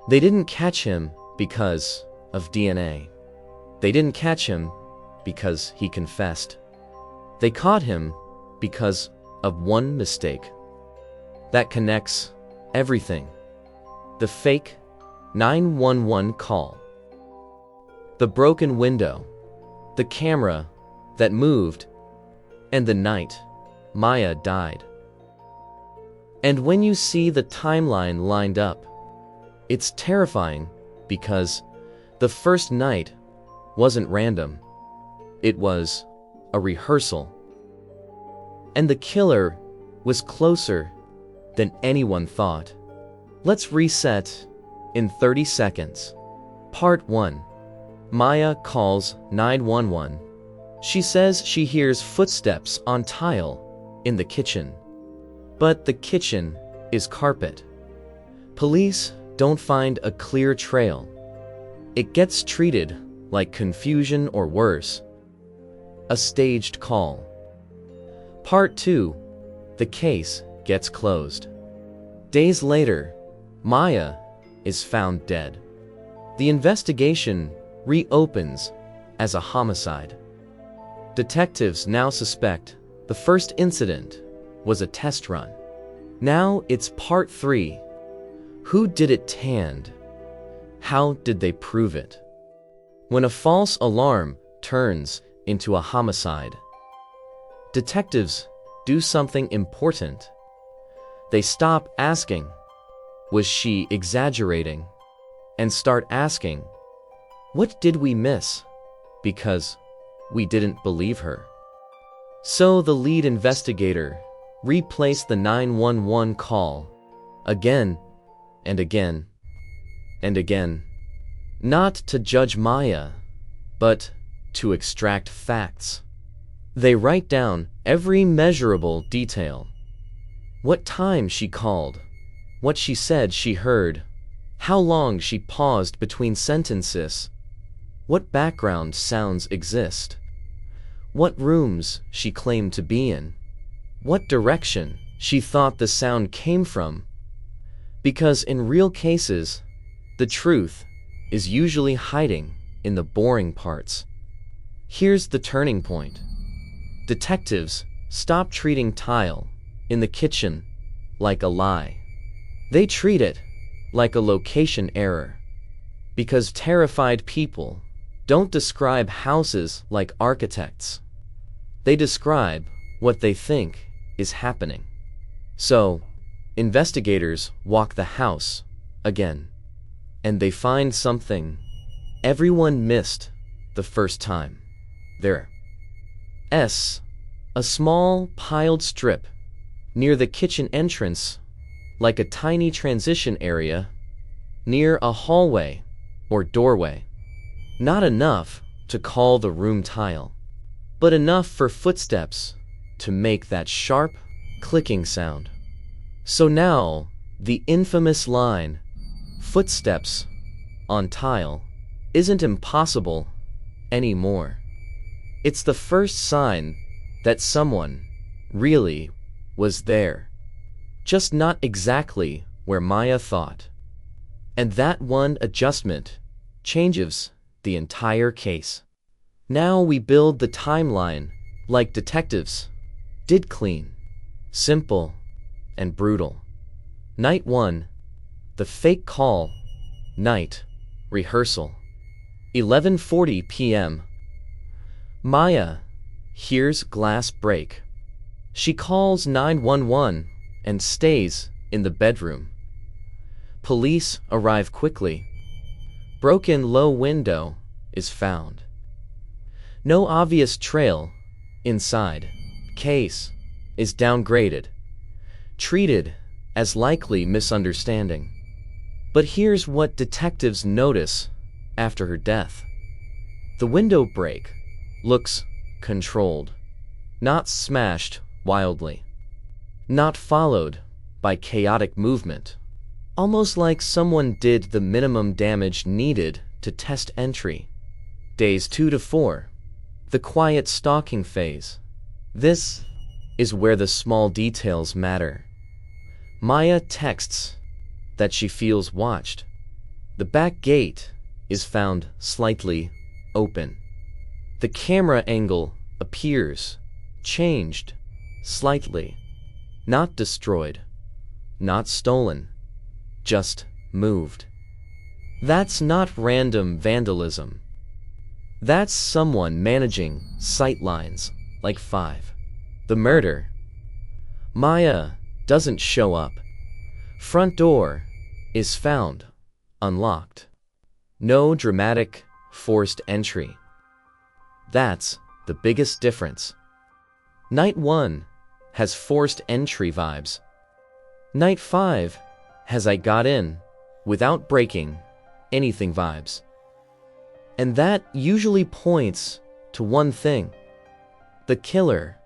They didn't catch him because of DNA. They didn't catch him because he confessed. They caught him because of one mistake that connects everything. The fake 911 call, the broken window, the camera that moved, and the night Maya died. And when you see the timeline lined up, it's terrifying because the first night wasn't random. It was a rehearsal. And the killer was closer than anyone thought. Let's reset in 30 seconds. Part 1. Maya calls 911. She says she hears footsteps on tile in the kitchen. But the kitchen is carpet. Police don't find a clear trail. It gets treated like confusion or worse, a staged call. Part 2. The case gets closed. Days later, Maya is found dead. The investigation reopens as a homicide. Detectives now suspect the first incident was a test run. Now it's part 3. Who did it and how did they prove it? When a false alarm turns into a homicide, detectives do something important. They stop asking, was she exaggerating? And start asking, what did we miss? Because we didn't believe her. So the lead investigator replaced the 911 call again and again and again, not to judge Maya, but to extract facts. They write down every measurable detail. What time she called, what she said she heard, how long she paused between sentences, what background sounds exist, what rooms she claimed to be in, what direction she thought the sound came from. Because in real cases, the truth is usually hiding in the boring parts. Here's the turning point. Detectives stop treating tile in the kitchen like a lie. They treat it like a location error. Because terrified people don't describe houses like architects. They describe what they think is happening. So, investigators walk the house again, and they find something everyone missed the first time. There's a small piled strip near the kitchen entrance, like a tiny transition area near a hallway or doorway. Not enough to call the room tile, but enough for footsteps to make that sharp, clicking sound. So now, the infamous line, footsteps on tile, isn't impossible anymore. It's the first sign that someone really was there, just not exactly where Maya thought. And that one adjustment changes the entire case. Now we build the timeline like detectives did, clean, simple, and brutal. Night 1, the fake call. Night, rehearsal. 11:40 p.m. Maya hears glass break. She calls 911 and stays in the bedroom. Police arrive quickly. Broken low window is found. No obvious trail inside. Case is downgraded, treated as likely misunderstanding. But here's what detectives notice after her death. The window break looks controlled, not smashed wildly, not followed by chaotic movement, almost like someone did the minimum damage needed to test entry. Days 2 to 4, the quiet stalking phase. This is where the small details matter. Maya texts that she feels watched. The back gate is found slightly open. The camera angle appears changed slightly, not destroyed, not stolen, just moved. That's not random vandalism. That's someone managing sightlines like 5. The murder. Maya doesn't show up. Front door is found unlocked. No dramatic, forced entry. That's the biggest difference. Night 1 has forced entry vibes. Night 5 has I got in without breaking anything vibes. And that usually points to one thing. The killer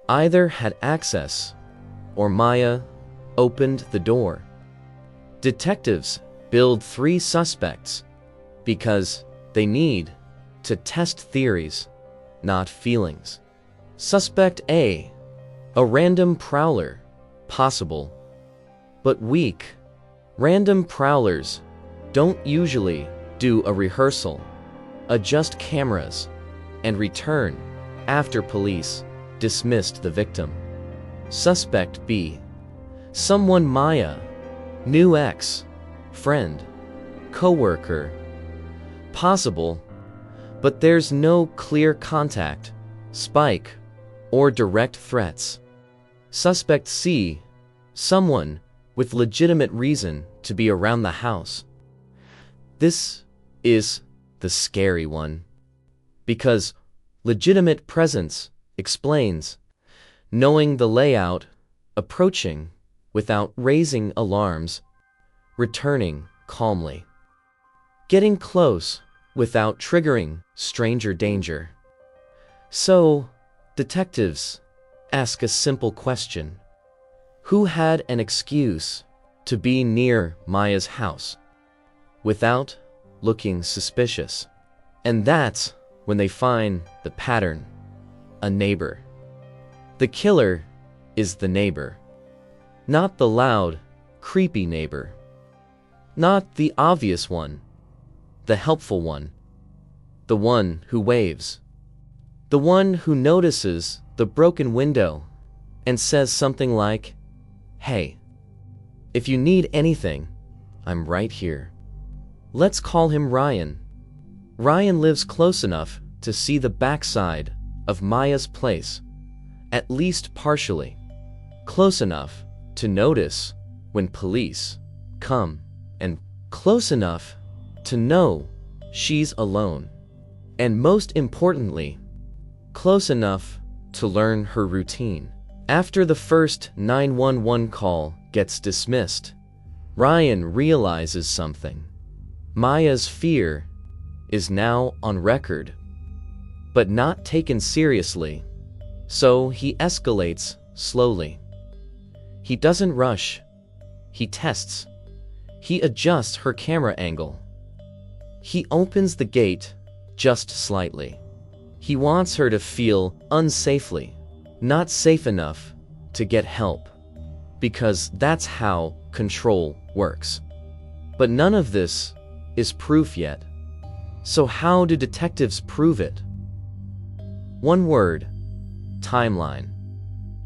either had access or Maya opened the door. Detectives build 3 suspects because they need to test theories, not feelings. Suspect A, a random prowler, possible, but weak. Random prowlers don't usually do a rehearsal, adjust cameras, and return after police dismissed the victim. Suspect B, someone Maya, new ex, friend, co-worker, possible, but there's no clear contact, spike, or direct threats. Suspect C, someone with legitimate reason to be around the house. This is the scary one, because legitimate presence explains knowing the layout, approaching without raising alarms, returning calmly, getting close without triggering stranger danger. So, detectives ask a simple question. Who had an excuse to be near Maya's house without looking suspicious? And that's when they find the pattern. A neighbor. The killer is the neighbor. Not the loud, creepy neighbor. Not the obvious one. The helpful one. The one who waves. The one who notices the broken window and says something like, "Hey, if you need anything, I'm right here." Let's call him Ryan. Ryan lives close enough to see the backside of Maya's place, at least partially. Close enough to notice when police come, and close enough to know she's alone. And most importantly, close enough to learn her routine. After the first 911 call gets dismissed, Ryan realizes something. Maya's fear is now on record, but not taken seriously, so he escalates slowly. He doesn't rush. He tests. He adjusts her camera angle. He opens the gate just slightly. He wants her to feel unsafely, not safe enough to get help, because that's how control works. But none of this is proof yet. So how do detectives prove it? One word: timeline.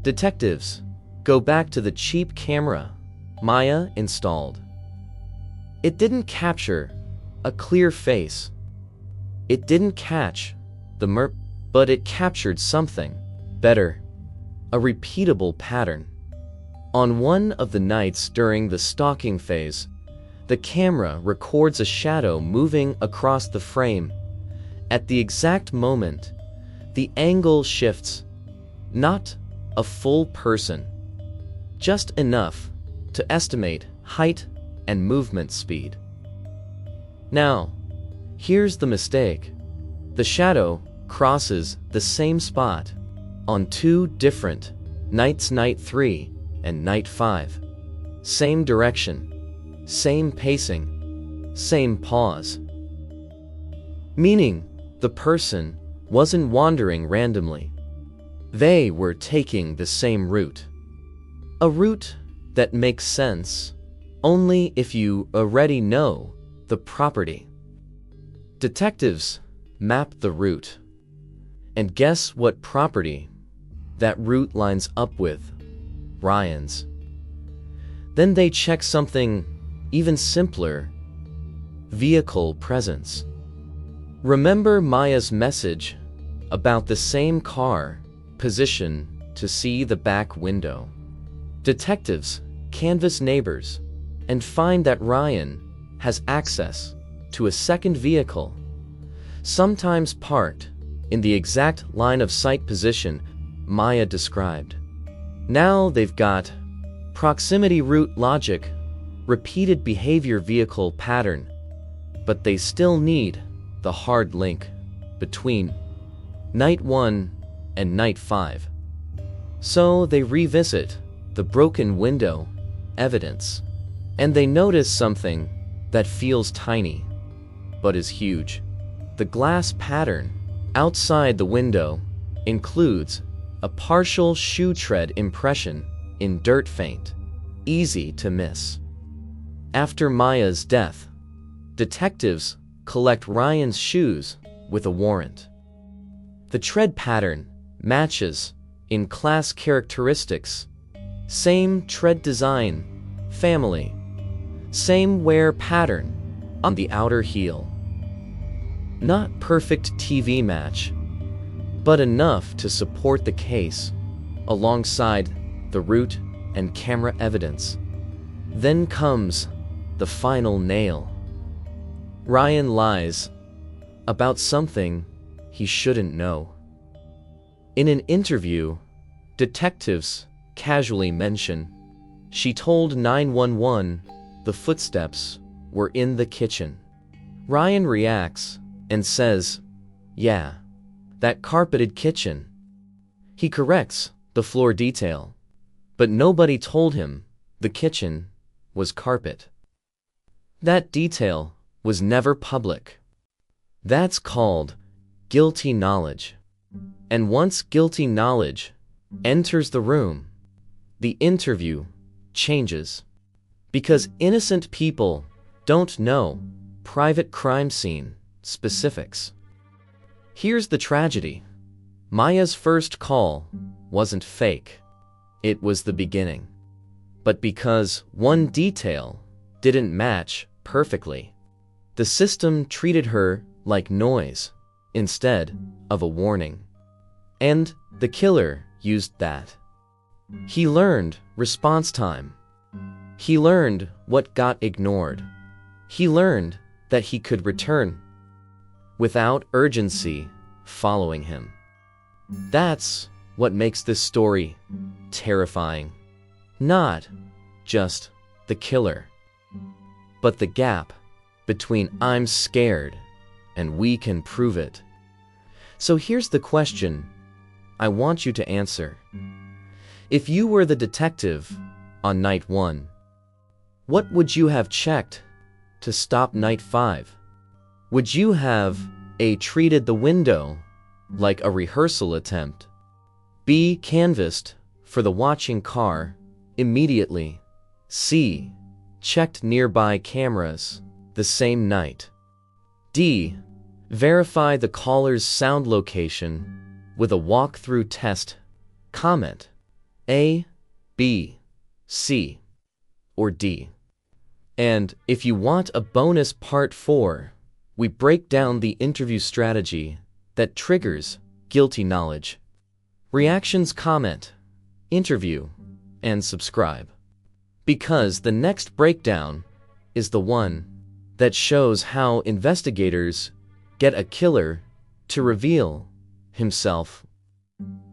Detectives go back to the cheap camera Maya installed. It didn't capture a clear face. It didn't catch the but it captured something better, a repeatable pattern. On one of the nights during the stalking phase, the camera records a shadow moving across the frame. At the exact moment, the angle shifts, not a full person, just enough to estimate height and movement speed. Now, here's the mistake. The shadow crosses the same spot on 2 different nights, night 3 and night 5. Same direction, same pacing, same pause. Meaning, the person wasn't wandering randomly. They were taking the same route. A route that makes sense only if you already know the property. Detectives map the route. And guess what property that route lines up with? Ryan's. Then they check something even simpler: vehicle presence. Remember Maya's message about the same car position to see the back window? Detectives canvass neighbors and find that Ryan has access to a second vehicle, sometimes parked in the exact line of sight position Maya described. Now they've got proximity route logic, repeated behavior vehicle pattern, but they still need the hard link between night 1 and night 5. So they revisit the broken window evidence, and they notice something that feels tiny, but is huge. The glass pattern outside the window includes a partial shoe tread impression in dirt feint, easy to miss. After Maya's death, detectives collect Ryan's shoes with a warrant. The tread pattern matches in class characteristics: same tread design, family, same wear pattern on the outer heel. Not perfect TV match, but enough to support the case alongside the route and camera evidence. Then comes the final nail. Ryan lies about something he shouldn't know. In an interview, detectives casually mention she told 911 the footsteps were in the kitchen. Ryan reacts and says, "Yeah, that carpeted kitchen." He corrects the floor detail, but nobody told him the kitchen was carpet. That detail was never public. That's called guilty knowledge. And once guilty knowledge enters the room, the interview changes. Because innocent people don't know private crime scene specifics. Here's the tragedy. Maya's first call wasn't fake. It was the beginning. But because one detail didn't match perfectly, the system treated her like noise instead of a warning. And the killer used that. He learned response time. He learned what got ignored. He learned that he could return without urgency following him. That's what makes this story terrifying. Not just the killer, but the gap between "I'm scared" and "we can prove it." So here's the question I want you to answer. If you were the detective on night 1, what would you have checked to stop night 5? Would you have A. treated the window like a rehearsal attempt, B. canvassed for the watching car immediately, C. checked nearby cameras the same night, D. verify the caller's sound location with a walkthrough test? Comment A, B, C, or D. And if you want a bonus part 4, we break down the interview strategy that triggers guilty knowledge. Reactions, comment, interview, and subscribe. Because the next breakdown is the one that shows how investigators get a killer to reveal himself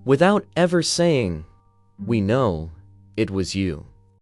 without ever saying, "We know it was you."